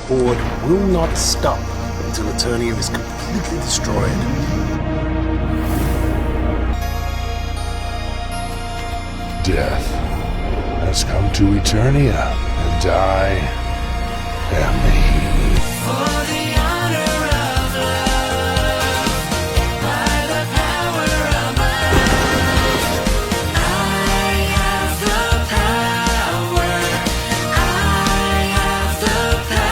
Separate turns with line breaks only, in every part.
Horde will not stop until Eternia is completely destroyed.
Death has come to Eternia, and I am he.
For the honor of love, by the power of love, I have the power, I have the power.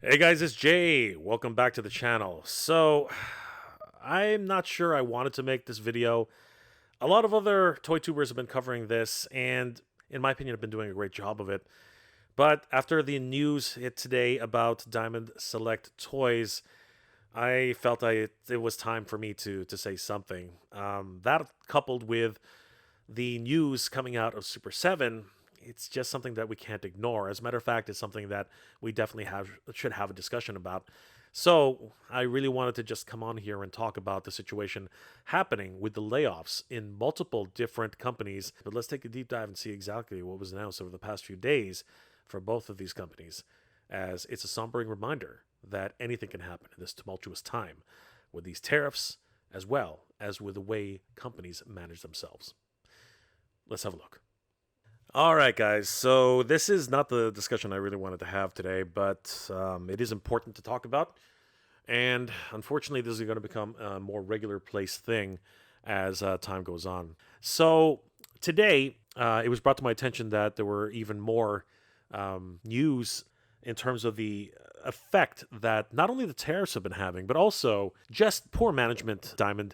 Hey guys, it's Jay. Welcome back to the channel. So, I'm not sure I wanted to make this video. A lot of other toy tubers have been covering this, and in my opinion, have been doing a great job of it. But after the news hit today about Diamond Select Toys, I felt it was time for me to say something. That coupled with the news coming out of Super7, it's just something that we can't ignore. As a matter of fact, it's something that we definitely should have a discussion about. So I really wanted to just come on here and talk about the situation happening with the layoffs in multiple different companies. But let's take a deep dive and see exactly what was announced over the past few days for both of these companies, as it's a sombering reminder that anything can happen in this tumultuous time with these tariffs, as well as with the way companies manage themselves. Let's have a look. All right, guys. So this is not the discussion I really wanted to have today, but it is important to talk about. And unfortunately, this is going to become a more regular place thing as time goes on. So today, it was brought to my attention that there were even more news in terms of the effect that not only the tariffs have been having, but also just poor management, Diamond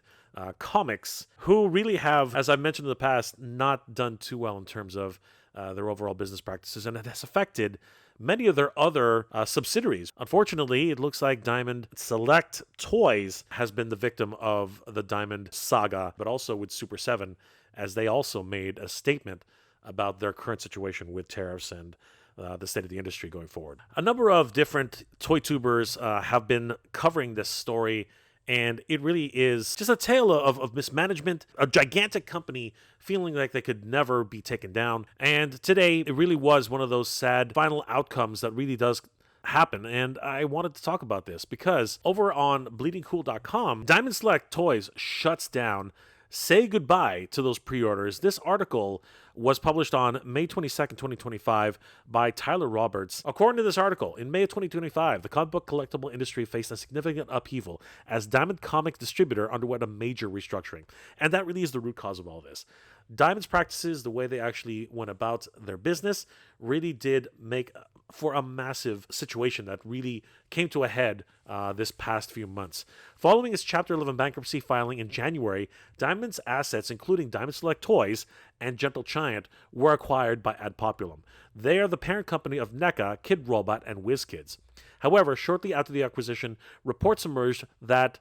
Comics, who really have, as I've mentioned in the past, not done too well in terms of their overall business practices, and it has affected many of their other subsidiaries. Unfortunately, it looks like Diamond Select Toys has been the victim of the Diamond saga, but also with Super7, as they also made a statement about their current situation with tariffs and the state of the industry going forward. A number of different toy tubers have been covering this story, and it really is just a tale of mismanagement, a gigantic company feeling like they could never be taken down. And today, it really was one of those sad final outcomes that really does happen. And I wanted to talk about this because over on bleedingcool.com, Diamond Select Toys shuts down. Say goodbye to those pre-orders. This article was published on May 22nd, 2025 by Tyler Roberts. According to this article, in May of 2025, the comic book collectible industry faced a significant upheaval as Diamond Comic distributor underwent a major restructuring. And that really is the root cause of all this. Diamond's practices, the way they actually went about their business, really did make for a massive situation that really came to a head this past few months. Following its Chapter 11 bankruptcy filing in January, Diamond's assets, including Diamond Select Toys and Gentle Giant, were acquired by Ad Popula. They are the parent company of NECA, Kid Robot, and WizKids. However, shortly after the acquisition, reports emerged that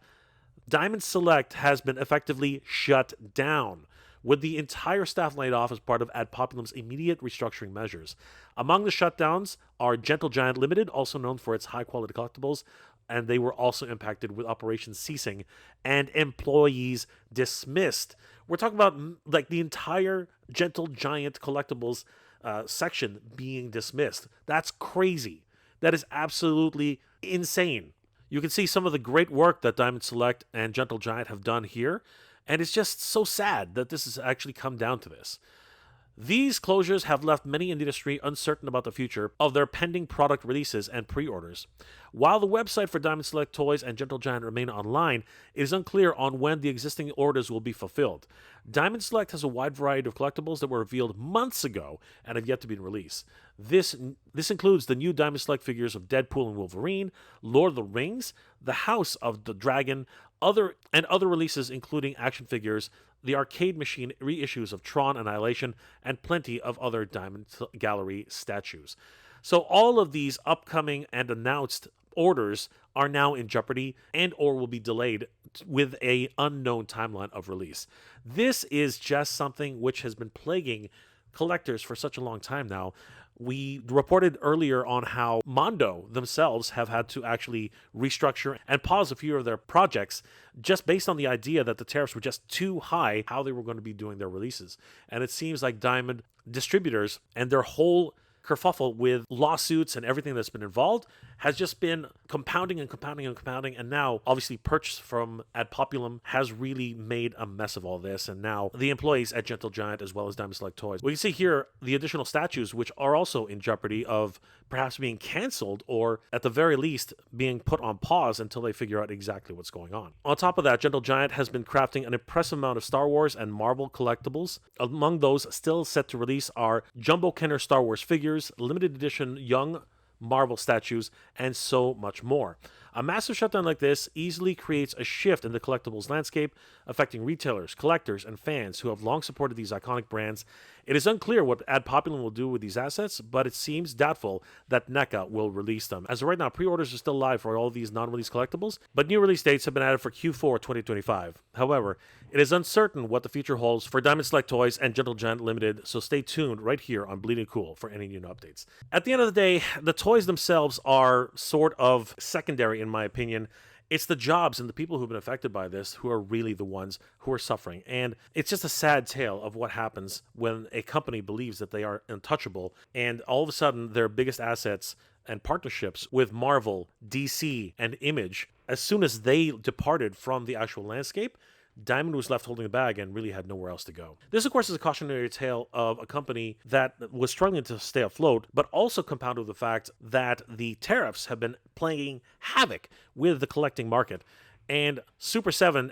Diamond Select has been effectively shut down, with the entire staff laid off as part of Ad Popula's immediate restructuring measures. Among the shutdowns are Gentle Giant Limited, also known for its high-quality collectibles, and they were also impacted with operations ceasing and employees dismissed. We're talking about like the entire Gentle Giant collectibles section being dismissed. That's crazy. That is absolutely insane. You can see some of the great work that Diamond Select and Gentle Giant have done here, and it's just so sad that this has actually come down to this. These closures have left many in the industry uncertain about the future of their pending product releases and pre-orders. While the website for Diamond Select Toys and Gentle Giant remain online, it is unclear on when the existing orders will be fulfilled. Diamond Select has a wide variety of collectibles that were revealed months ago and have yet to be released. This includes the new Diamond Select figures of Deadpool and Wolverine, Lord of the Rings, the House of the Dragon, other releases including action figures, the arcade machine reissues of Tron Annihilation, and plenty of other Diamond Gallery statues. So all of these upcoming and announced orders are now in jeopardy and or will be delayed with a unknown timeline of release. This is just something which has been plaguing collectors for such a long time now. We reported earlier on how Mondo themselves have had to actually restructure and pause a few of their projects just based on the idea that the tariffs were just too high, how they were going to be doing their releases. And it seems like Diamond distributors and their whole kerfuffle with lawsuits and everything that's been involved has just been compounding and compounding and compounding. And now, obviously, purchase from Ad Populum has really made a mess of all this. And now the employees at Gentle Giant, as well as Diamond Select Toys, we can see here the additional statues, which are also in jeopardy of perhaps being canceled or, at the very least, being put on pause until they figure out exactly what's going on. On top of that, Gentle Giant has been crafting an impressive amount of Star Wars and Marvel collectibles. Among those still set to release are Jumbo Kenner Star Wars figures, limited edition young Marvel statues, and so much more. A massive shutdown like this easily creates a shift in the collectibles landscape, affecting retailers, collectors, and fans who have long supported these iconic brands. It is unclear what Ad Populum will do with these assets, but it seems doubtful that NECA will release them. As of right now, pre-orders are still live for all of these non-release collectibles, but new release dates have been added for Q4 2025. However, it is uncertain what the future holds for Diamond Select Toys and Gentle Giant Limited, so stay tuned right here on Bleeding Cool for any new updates. At the end of the day, the toys themselves are sort of secondary in my opinion. It's the jobs and the people who've been affected by this who are really the ones who are suffering. And it's just a sad tale of what happens when a company believes that they are untouchable and all of a sudden their biggest assets and partnerships with Marvel, DC, and Image, as soon as they departed from the actual landscape, Diamond was left holding the bag and really had nowhere else to go. This, of course, is a cautionary tale of a company that was struggling to stay afloat, but also compounded with the fact that the tariffs have been playing havoc with the collecting market. And Super7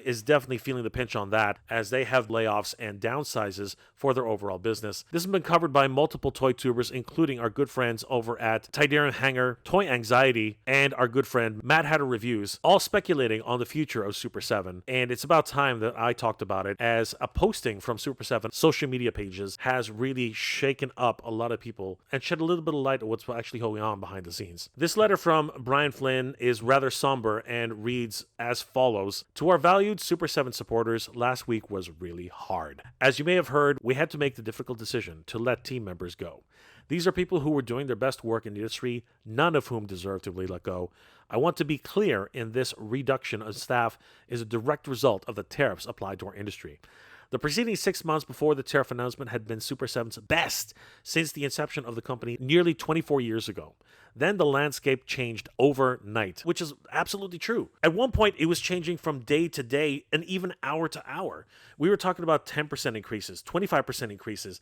is definitely feeling the pinch on that as they have layoffs and downsizes for their overall business. This has been covered by multiple toy tubers, including our good friends over at Tidarium Hanger, Toy Anxiety, and our good friend Mad Hatter Reviews, all speculating on the future of Super7. And it's about time that I talked about it, as a posting from Super7 social media pages has really shaken up a lot of people and shed a little bit of light on what's actually going on behind the scenes. This letter from Brian Flynn is rather somber and reads as follows. To our valued Super7 supporters, last week was really hard. As you may have heard, we had to make the difficult decision to let team members go. These are people who were doing their best work in the industry, none of whom deserve to be let go. I want to be clear, in this reduction of staff is a direct result of the tariffs applied to our industry. The preceding 6 months before the tariff announcement had been Super7's best since the inception of the company nearly 24 years ago. Then the landscape changed overnight, which is absolutely true. At one point, it was changing from day to day and even hour to hour. We were talking about 10% increases, 25% increases,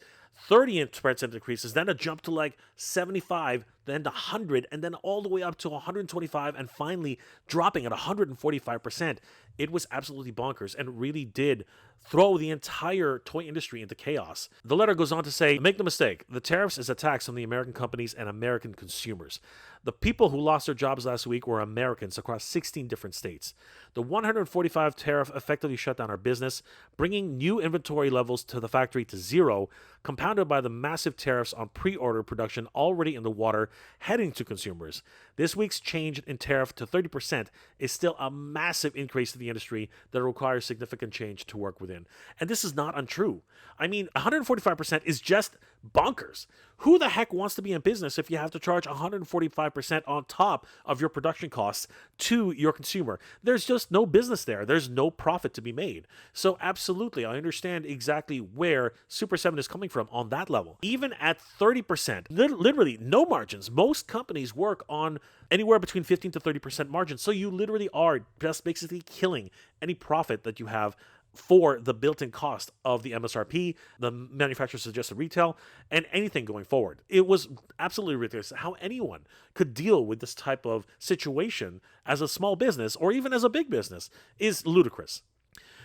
30% increases, then a jump to like 75, then to 100, and then all the way up to 125, and finally dropping at 145%. It was absolutely bonkers and really did throw the entire toy industry into chaos. The letter goes on to say, make no mistake, the tariffs is a tax on the American companies and American consumers. The people who lost their jobs last week were Americans across 16 different states. The 145 tariff effectively shut down our business, bringing new inventory levels to the factory to zero, compounded by the massive tariffs on pre-order production already in the water heading to consumers. This week's change in tariff to 30% is still a massive increase to the industry that requires significant change to work within. And this is not untrue. I mean, 145% is just bonkers. Who the heck wants to be in business if you have to charge 145% on top of your production costs to your consumer? There's just no business there. There's no profit to be made. So absolutely, I understand exactly where Super7 is coming from on that level. Even at 30%, literally no margins. Most companies work on anywhere between 15 to 30% margins. So you literally are just basically killing any profit that you have for the built-in cost of the MSRP, the manufacturer's suggested retail, and anything going forward. It was absolutely ridiculous how anyone could deal with this type of situation as a small business or even as a big business is ludicrous.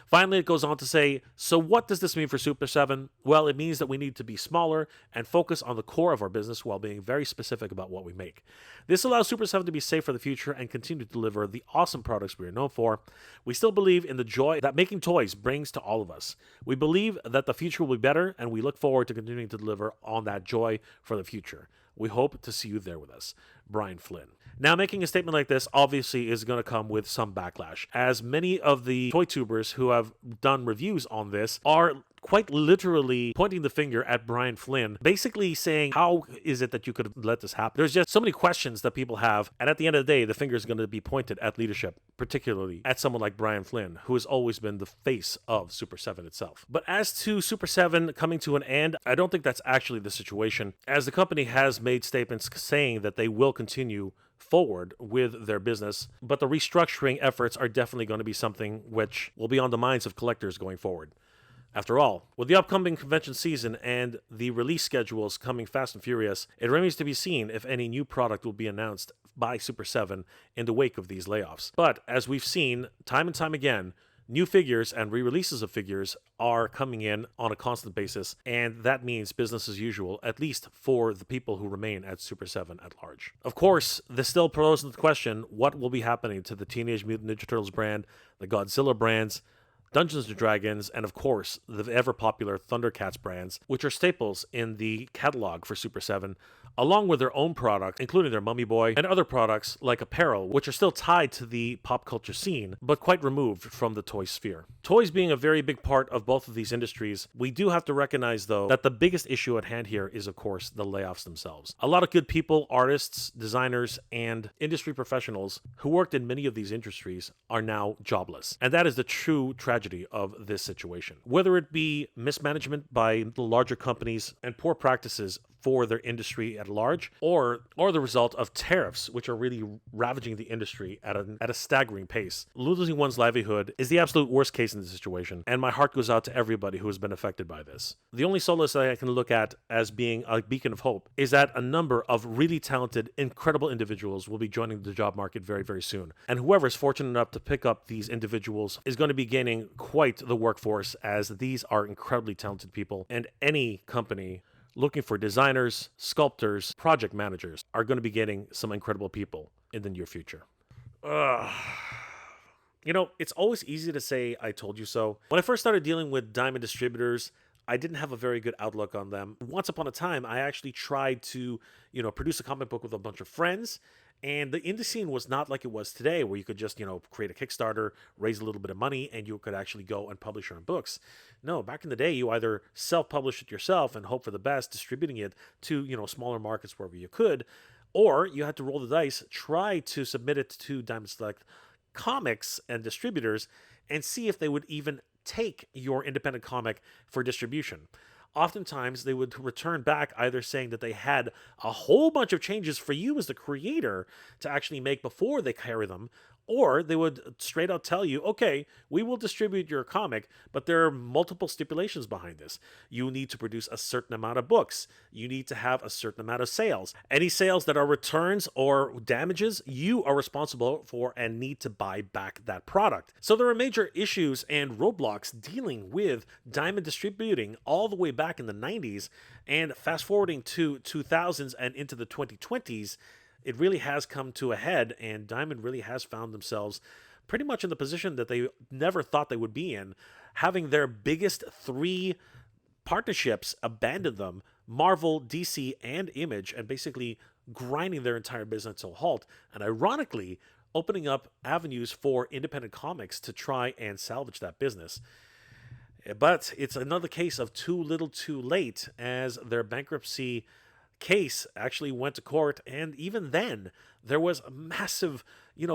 Finally, it goes on to say, so what does this mean for Super7? Well, it means that we need to be smaller and focus on the core of our business while being very specific about what we make. This allows Super7 to be safe for the future and continue to deliver the awesome products we are known for. We still believe in the joy that making toys brings to all of us. We believe that the future will be better, and we look forward to continuing to deliver on that joy for the future. We hope to see you there with us. Brian Flynn. Now, making a statement like this obviously is going to come with some backlash, as many of the toy tubers who have done reviews on this are quite literally pointing the finger at Brian Flynn, basically saying, how is it that you could let this happen? There's just so many questions that people have, and at the end of the day, the finger is going to be pointed at leadership, particularly at someone like Brian Flynn, who has always been the face of Super7 itself. But as to Super7 coming to an end, I don't think that's actually the situation, as the company has made statements saying that they will continue forward with their business, but the restructuring efforts are definitely going to be something which will be on the minds of collectors going forward. After all, with the upcoming convention season and the release schedules coming fast and furious, it remains to be seen if any new product will be announced by Super7 in the wake of these layoffs. But as we've seen time and time again, new figures and re-releases of figures are coming in on a constant basis, and that means business as usual, at least for the people who remain at Super7 at large. Of course, this still poses the question, what will be happening to the Teenage Mutant Ninja Turtles brand, the Godzilla brands, Dungeons & Dragons, and of course, the ever-popular Thundercats brands, which are staples in the catalog for Super7, along with their own products, including their Mummy Boy, and other products like apparel, which are still tied to the pop culture scene, but quite removed from the toy sphere. Toys being a very big part of both of these industries, we do have to recognize, though, that the biggest issue at hand here is, of course, the layoffs themselves. A lot of good people, artists, designers, and industry professionals who worked in many of these industries are now jobless. And that is the true tragedy of this situation. Whether it be mismanagement by the larger companies and poor practices for their industry at large, or the result of tariffs, which are really ravaging the industry at a staggering pace. Losing one's livelihood is the absolute worst case in this situation, and my heart goes out to everybody who has been affected by this. The only solace that I can look at as being a beacon of hope is that a number of really talented, incredible individuals will be joining the job market very, very soon. And whoever is fortunate enough to pick up these individuals is going to be gaining quite the workforce, as these are incredibly talented people, and any company looking for designers, sculptors, project managers are going to be getting some incredible people in the near future. You know, it's always easy to say, I told you so. When I first started dealing with diamond distributors, I didn't have a very good outlook on them. Once upon a time, I actually tried to, produce a comic book with a bunch of friends. And the indie scene was not like it was today, where you could just, create a Kickstarter, raise a little bit of money, and you could actually go and publish your own books. No, back in the day, you either self-publish it yourself and hope for the best, distributing it to, smaller markets wherever you could, or you had to roll the dice, try to submit it to Diamond Select Comics and distributors, and see if they would even take your independent comic for distribution. Oftentimes, they would return back either saying that they had a whole bunch of changes for you as the creator to actually make before they carry them, or they would straight out tell you, okay, we will distribute your comic, but there are multiple stipulations behind this. You need to produce a certain amount of books. You need to have a certain amount of sales. Any sales that are returns or damages, you are responsible for and need to buy back that product. So there are major issues and roadblocks dealing with diamond distributing all the way back in the 90s, and fast forwarding to 2000s and into the 2020s, it really has come to a head, and Diamond really has found themselves pretty much in the position that they never thought they would be in, having their biggest three partnerships abandon them, Marvel, DC, and Image, and basically grinding their entire business to a halt, and ironically, opening up avenues for independent comics to try and salvage that business. But it's another case of too little too late, as their bankruptcy case actually went to court, and even then there was a massive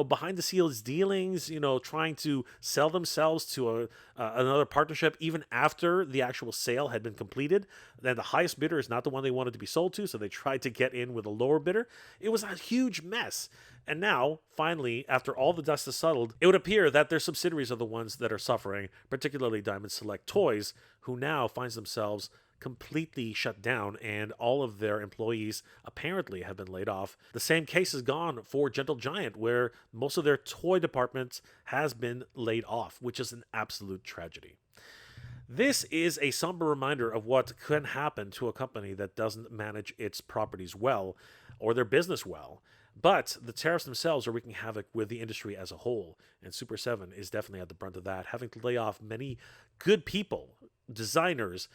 behind the scenes dealings, trying to sell themselves to another partnership even after the actual sale had been completed. Then the highest bidder is not the one they wanted to be sold to, so they tried to get in with a lower bidder. It was a huge mess. And now, finally, after all the dust has settled, it would appear that their subsidiaries are the ones that are suffering, particularly Diamond Select Toys, who now finds themselves completely shut down, and all of their employees apparently have been laid off. The same case has gone for Gentle Giant, where most of their toy department has been laid off, which is an absolute tragedy. This is a somber reminder of what can happen to a company that doesn't manage its properties well or their business well. But the tariffs themselves are wreaking havoc with the industry as a whole, and Super7 is definitely at the brunt of that, having to lay off many good people, designers,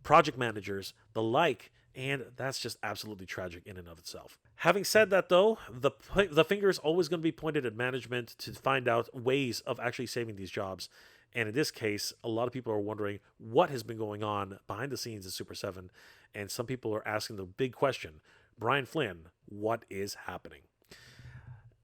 project managers, the like, and that's just absolutely tragic in and of itself. Having said that, though, the finger is always going to be pointed at management to find out ways of actually saving these jobs. And in this case, a lot of people are wondering what has been going on behind the scenes at Super 7. And some people are asking the big question, Brian Flynn, what is happening?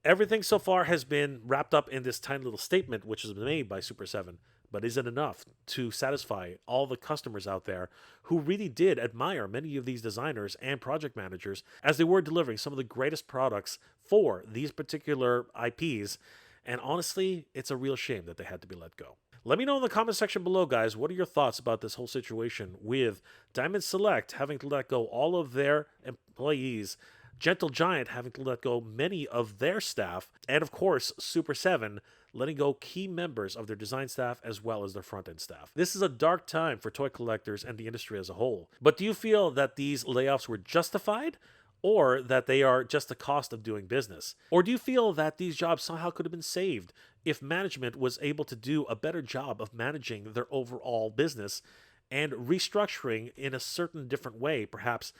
Everything so far has been wrapped up in this tiny little statement, which has been made by Super 7. But is it enough to satisfy all the customers out there who really did admire many of these designers and project managers as they were delivering some of the greatest products for these particular IPs? And honestly, it's a real shame that they had to be let go. Let me know in the comment section below, guys, what are your thoughts about this whole situation with Diamond Select having to let go all of their employees, Gentle Giant having to let go many of their staff, and of course, Super 7 letting go key members of their design staff as well as their front-end staff. This is a dark time for toy collectors and the industry as a whole. But do you feel that these layoffs were justified, or that they are just the cost of doing business? Or do you feel that these jobs somehow could have been saved if management was able to do a better job of managing their overall business and restructuring in a certain different way, perhaps,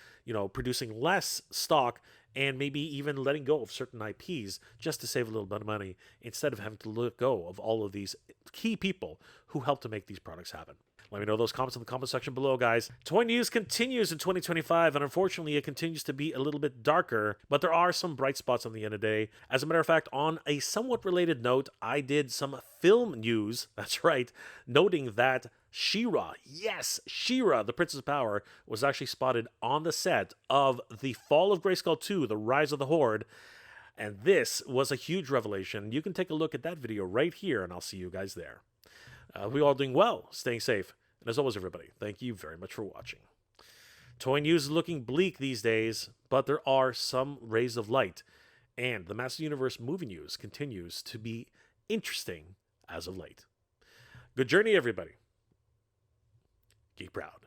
producing less stock and maybe even letting go of certain IPs just to save a little bit of money instead of having to let go of all of these key people who helped to make these products happen? Let me know those comments in the comment section below, guys. Toy news continues in 2025, and unfortunately, it continues to be a little bit darker, but there are some bright spots on the end of the day. As a matter of fact, on a somewhat related note, I did some film news, that's right, noting that She-Ra, yes, She-Ra, the Princess of Power, was actually spotted on the set of The Fall of Grayskull 2, The Rise of the Horde, and this was a huge revelation. You can take a look at that video right here, and I'll see you guys there. We all doing well, staying safe. And as always, everybody, thank you very much for watching. Toy news is looking bleak these days, but there are some rays of light. And the Master Universe movie news continues to be interesting as of late. Good journey, everybody. Geek proud.